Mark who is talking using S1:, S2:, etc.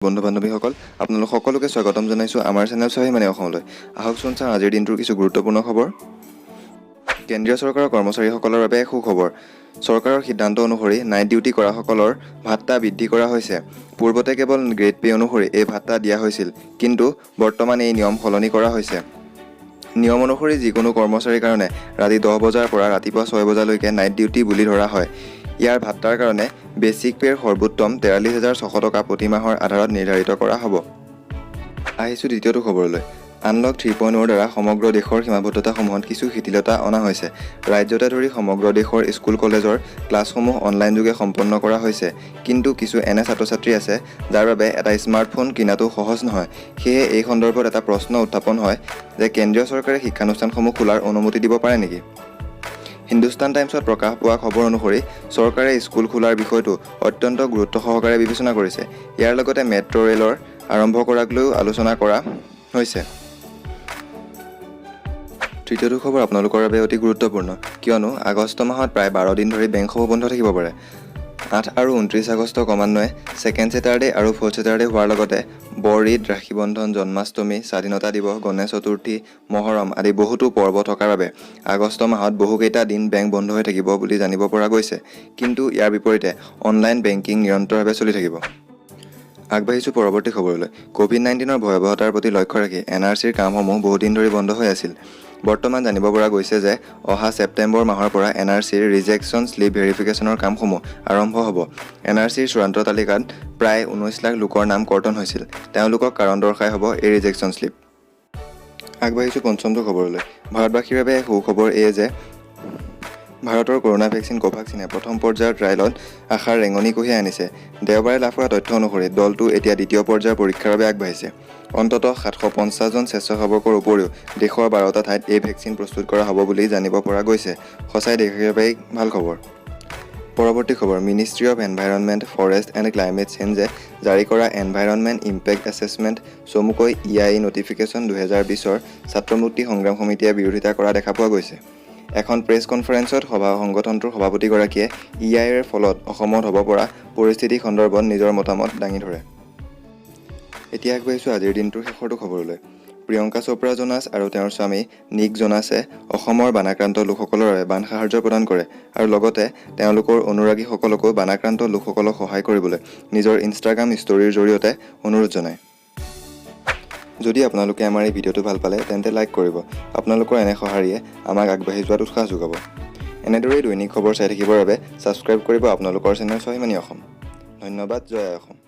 S1: বন্ধু বান্ধৱীসকল আপোনালোক সকলোকে স্বাগতম জনাইছোঁ আমাৰ চেনেল স্বাভিমানী অসমলৈ। আহকচোন চাওঁ আজিৰ দিনটোৰ কিছু গুৰুত্বপূৰ্ণ খবৰ। কেন্দ্ৰীয় চৰকাৰৰ কৰ্মচাৰীসকলৰ বাবে সুখবৰ। চৰকাৰৰ সিদ্ধান্ত অনুসৰি নাইট ডিউটি কৰাসকলৰ ভাত্তা বৃদ্ধি কৰা হৈছে। পূৰ্বতে কেৱল গ্ৰেড পে অনুসৰি এই ভাত্তা দিয়া হৈছিল, কিন্তু বৰ্তমান এই নিয়ম সলনি কৰা হৈছে। নিয়ম অনুসৰি যিকোনো কৰ্মচাৰীৰ কাৰণে ৰাতি 10 বজাৰ পৰা ৰাতিপুৱা 6 বজালৈকে নাইট ডিউটি বুলি ধৰা হয়। ইয়াৰ ভাত্তাৰ কাৰণে বেচিক পেৰ সৰ্বোত্তম 43,600 টকা প্ৰতি মাহৰ আধাৰত নিৰ্ধাৰিত কৰা হ'ব। আহিছোঁ দ্বিতীয়টো খবৰলৈ। আনলক 3.0 দ্বাৰা সমগ্ৰ দেশৰ সীমাবদ্ধতাসমূহত কিছু শিথিলতা অনা হৈছে। ৰাজ্যতে ধৰি সমগ্ৰ দেশৰ স্কুল কলেজৰ ক্লাছসমূহ অনলাইন যোগে সম্পন্ন কৰা হৈছে। কিন্তু কিছু এনে ছাত্ৰ ছাত্ৰী আছে যাৰ বাবে এটা স্মাৰ্টফোন কিনাটো সহজ নহয়। সেয়ে এই সন্দৰ্ভত এটা প্ৰশ্ন উত্থাপন হয় যে কেন্দ্ৰীয় চৰকাৰে শিক্ষানুষ্ঠানসমূহ খোলাৰ অনুমতি দিব পাৰে নেকি? হিন্দুস্তান টাইমছত প্ৰকাশ পোৱা খবৰ অনুসৰি চৰকাৰে স্কুল খোলাৰ বিষয়টো অত্যন্ত গুৰুত্ব সহকাৰে বিবেচনা কৰিছে। ইয়াৰ লগতে মেট্ৰ' ৰেলৰ আৰম্ভ কৰাক লৈও আলোচনা কৰা হৈছে। তৃতীয়টো খবৰ আপোনালোকৰ বাবে অতি গুৰুত্বপূৰ্ণ, কিয়নো আগষ্ট মাহত প্ৰায় 12 দিন ধৰি বেংকসমূহ বন্ধ থাকিব পাৰে। 8 আৰু 29 আগষ্ট ক্ৰমান্বয়ে ছেকেণ্ড ছেটাৰডে আৰু ফ'ৰ্থ ছেটাৰডে হোৱাৰ লগতে বৰঈদ, ৰাখী বন্ধন, জন্মাষ্টমী, স্বাধীনতা দিৱস, গণেশ চতুৰ্থী, মহৰম আদি বহুতো পৰ্ব থকাৰ বাবে আগষ্ট মাহত বহুকেইটা দিন বেংক বন্ধ হৈ থাকিব বুলি জানিব পৰা গৈছে। কিন্তু ইয়াৰ বিপৰীতে অনলাইন বেংকিং নিৰন্তৰভাৱে চলি থাকিব। আগবাঢ়িছোঁ পৰৱৰ্তী খবৰলৈ। ক'ভিড-19ৰ ভয়াৱহতাৰ প্ৰতি লক্ষ্য ৰাখি NRCৰ কামসমূহ বহুদিন ধৰি বন্ধ হৈ আছিল। বৰ্তমান জানিব পৰা গৈছে যে অহা ছেপ্টেম্বৰ মাহৰ পৰা NRCৰ ৰিজেকশ্যন শ্লিপ ভেৰিফিকেশ্যনৰ কামসমূহ আৰম্ভ হ'ব। NRCৰ চূড়ান্ত তালিকাত প্ৰায় 19 লাখ লোকৰ নাম কৰ্তন হৈছিল। তেওঁলোকক কাৰণ দৰ্শাই হ'ব এই ৰিজেকশ্যন শ্লিপ। আগবাঢ়িছোঁ পঞ্চমটো খবৰলৈ। ভাৰতবাসীৰ বাবে সুখবৰ এয়ে যে ভাৰতৰ কৰোনা ভেকচিন কোভাক্সিনে প্ৰথম পৰ্যায়ৰ ট্ৰায়েলত আশাৰ ৰেঙনি কঢ়িয়াই আনিছে। দেওবাৰে লাভ কৰা তথ্য অনুসৰি দলটো এতিয়া দ্বিতীয় পৰ্যায়ৰ পৰীক্ষাৰ বাবে আগবাঢ়িছে। অন্ততঃ 750 জন স্বেচ্ছাসেৱকৰ উপৰিও দেশৰ 12টা ঠাইত এই ভেকচিন প্ৰস্তুত কৰা হ'ব বুলি জানিব পৰা গৈছে। সঁচাই দেশৰ বাবে ভাল খবৰ। পৰৱৰ্তী খবৰ। Ministry of environment, forest and climate চেঞ্জে জাৰি কৰা এনভাইৰনমেণ্ট ইম্পেক্ট এছেছমেণ্ট চমুকৈ EIA নটিফিকেশ্যন 2020ৰ ছাত্ৰ মুক্তি সংগ্ৰাম সমিতিয়ে বিৰোধিতা কৰা দেখা পোৱা গৈছে। এখন প্ৰেছ কনফাৰেন্সত সংগঠনটোৰ সভাপতিগৰাকীয়ে EIAৰ ফলত অসমত হ'ব পৰা পৰিস্থিতি সন্দৰ্ভত নিজৰ মতামত দাঙি ধৰে। এতিয়া আগবাঢ়িছোঁ আজিৰ দিনটোৰ শেষৰটো খবৰলৈ। প্ৰিয়ংকা চোপ্ৰা জোনাছ আৰু তেওঁৰ স্বামী নিক জোনাছে অসমৰ বানাক্ৰান্ত লোকসকলৰ বাবে বান সাহায্য প্ৰদান কৰে আৰু লগতে তেওঁলোকৰ অনুৰাগীসকলকো বানাক্ৰান্ত লোকসকলক সহায় কৰিবলৈ নিজৰ ইনষ্টাগ্ৰাম ষ্টৰীৰ জৰিয়তে অনুৰোধ জনায়। যদি আপোনালোকে আমাৰ এই ভিডিঅ'টো ভাল পালে তেন্তে লাইক কৰিব। আপোনালোকৰ এনে সঁহাৰিয়ে আমাক আগবাঢ়ি যোৱাত উৎসাহ যোগাব। এনেদৰেই দৈনিক খবৰ চাই থাকিবৰ বাবে ছাবস্ক্ৰাইব কৰিব আপোনালোকৰ চেনেল স্বাভিমানী অসম। ধন্যবাদ। জয় অসম।